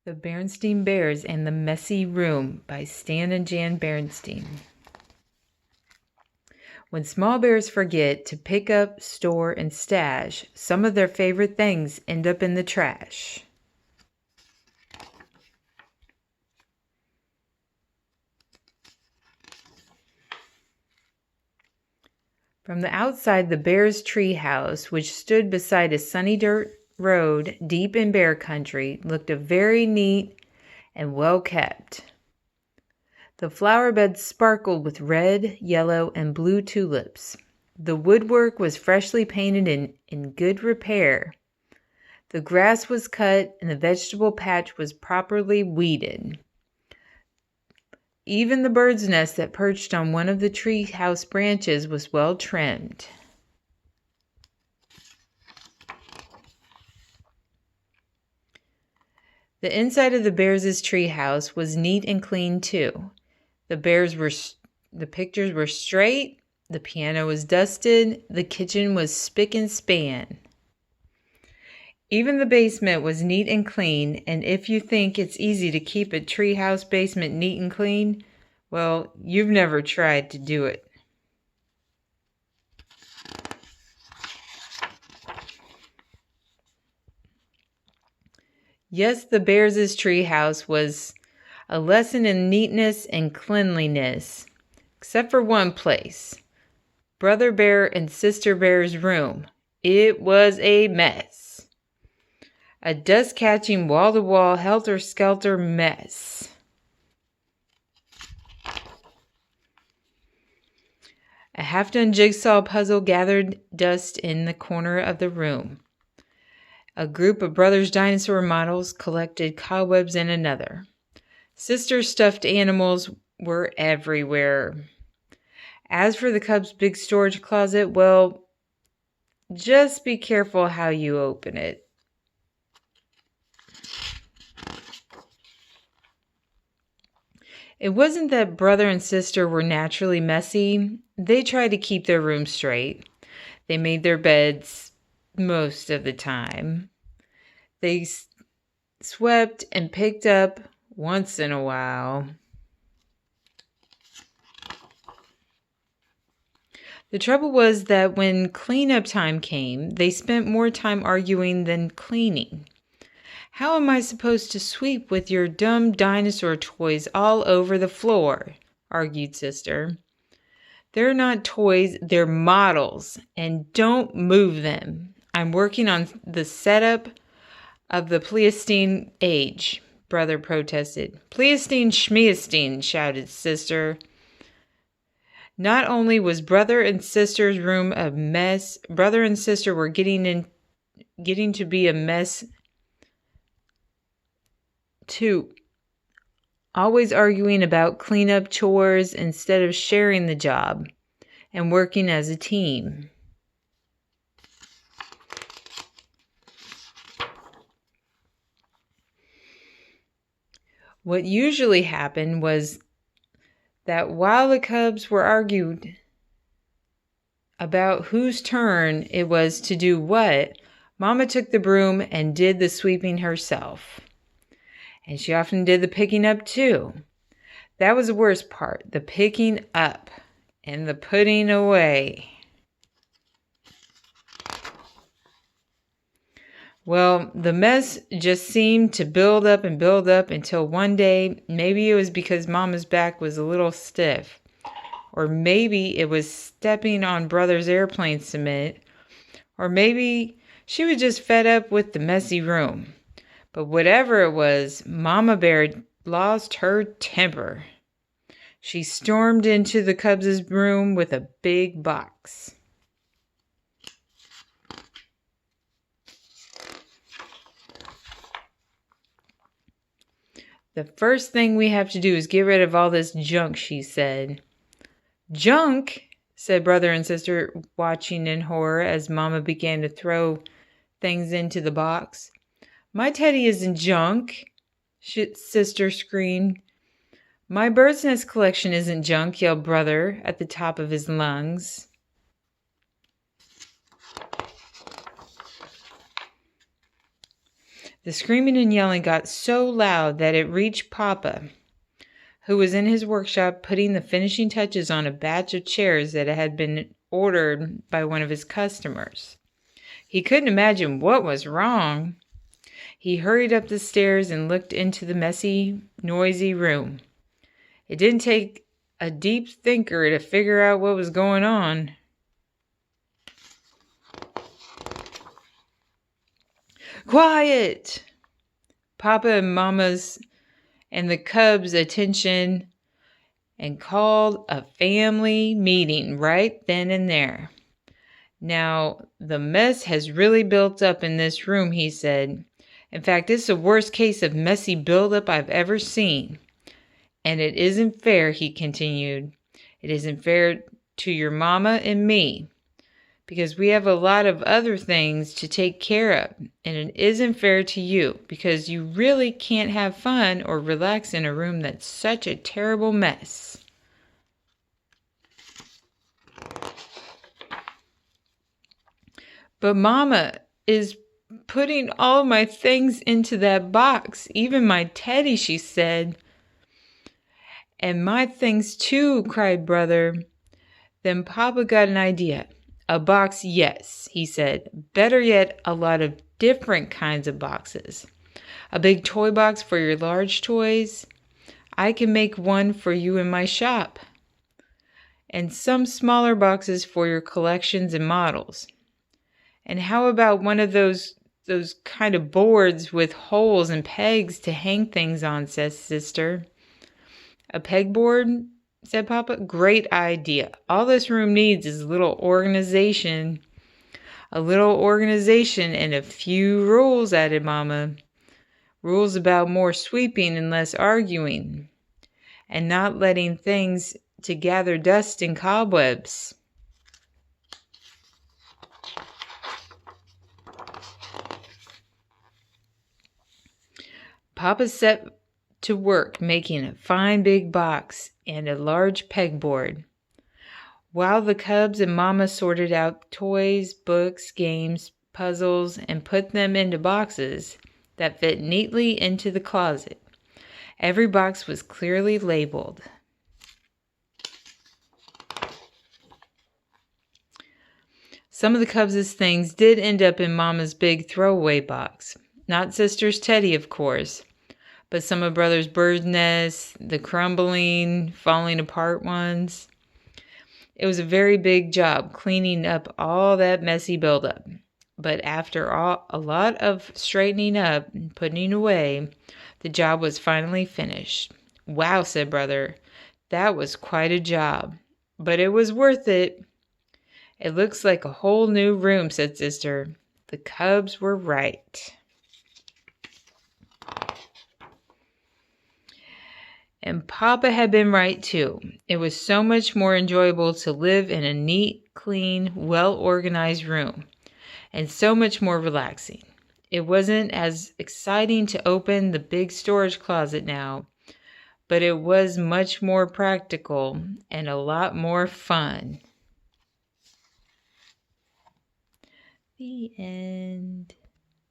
The Berenstain Bears and the Messy Room by Stan and Jan Berenstain. When small bears forget to pick up, store, and stash, some of their favorite things end up in the trash. From the outside, the bears' tree house, which stood beside a sunny dirt road deep in bear country, looked very neat and well kept. The flower beds sparkled with red, yellow, and blue tulips. The woodwork was freshly painted and in good repair. The grass was cut and the vegetable patch was properly weeded. Even the bird's nest that perched on one of the tree house branches was well trimmed. The inside of the bears' tree house was neat and clean too. The pictures were straight, the piano was dusted, the kitchen was spick and span. Even the basement was neat and clean, and if you think it's easy to keep a treehouse basement neat and clean, well, you've never tried to do it. Yes, the Bears' treehouse was a lesson in neatness and cleanliness, except for one place, Brother Bear and Sister Bear's room. It was a mess. A dust-catching, wall-to-wall, helter-skelter mess. A half-done jigsaw puzzle gathered dust in the corner of the room. A group of Brothers' dinosaur models collected cobwebs in another. Sister's stuffed animals were everywhere. As for the Cubs' big storage closet, well, just be careful how you open it. It wasn't that brother and sister were naturally messy. They tried to keep their room straight. They made their beds most of the time. They swept and picked up once in a while. The trouble was that when cleanup time came, they spent more time arguing than cleaning. How am I supposed to sweep with your dumb dinosaur toys all over the floor? Argued Sister. They're not toys, they're models, and don't move them. I'm working on the setup of the Pleistocene age, Brother protested. Pleistocene Schmeistocene, shouted Sister. Not only was Brother and Sister's room a mess, Brother and Sister were getting to be a mess too, always arguing about cleanup chores instead of sharing the job and working as a team. What usually happened was that while the Cubs were arguing about whose turn it was to do what, Mama took the broom and did the sweeping herself. And she often did the picking up too. That was the worst part, the picking up and the putting away. Well, the mess just seemed to build up until one day, maybe it was because Mama's back was a little stiff, or maybe it was stepping on Brother's airplane cement, or maybe she was just fed up with the messy room. But whatever it was, Mama Bear lost her temper. She stormed into the Cubs' room with a big box. The first thing we have to do is get rid of all this junk, she said. Junk? Said Brother and Sister, watching in horror as Mama began to throw things into the box. My teddy isn't junk, Sister screamed. My bird's nest collection isn't junk, yelled Brother at the top of his lungs. The screaming and yelling got so loud that it reached Papa, who was in his workshop putting the finishing touches on a batch of chairs that had been ordered by one of his customers. He couldn't imagine what was wrong. He hurried up the stairs and looked into the messy, noisy room. It didn't take a deep thinker to figure out what was going on. Quiet! Papa and Mama's and the cubs' attention and called a family meeting right then and there. Now, the mess has really built up in this room, he said. In fact, this is the worst case of messy buildup I've ever seen. And it isn't fair, he continued. It isn't fair to your mama and me, because we have a lot of other things to take care of. And it isn't fair to you, because you really can't have fun or relax in a room that's such a terrible mess. But Mama is putting all my things into that box, even my teddy, she said. And my things too, cried Brother. Then Papa got an idea. A box, yes, he said. Better yet, a lot of different kinds of boxes. A big toy box for your large toys. I can make one for you in my shop. And some smaller boxes for your collections and models. And how about one of those kind of boards with holes and pegs to hang things on, says Sister. A pegboard, said Papa. Great idea. All this room needs is a little organization. A little organization and a few rules, added Mama. Rules about more sweeping and less arguing. And not letting things to gather dust and cobwebs. Papa set to work making a fine big box and a large pegboard, while the cubs and Mama sorted out toys, books, games, puzzles, and put them into boxes that fit neatly into the closet. Every box was clearly labeled. Some of the cubs' things did end up in Mama's big throwaway box. Not Sister's teddy, of course, but some of Brother's bird's nests, the crumbling, falling apart ones. It was a very big job cleaning up all that messy buildup. But after a lot of straightening up and putting away, the job was finally finished. Wow, said Brother. That was quite a job, but it was worth it. It looks like a whole new room, said Sister. The cubs were right. And Papa had been right too. It was so much more enjoyable to live in a neat, clean, well-organized room, and so much more relaxing. It wasn't as exciting to open the big storage closet now, but it was much more practical and a lot more fun. The end.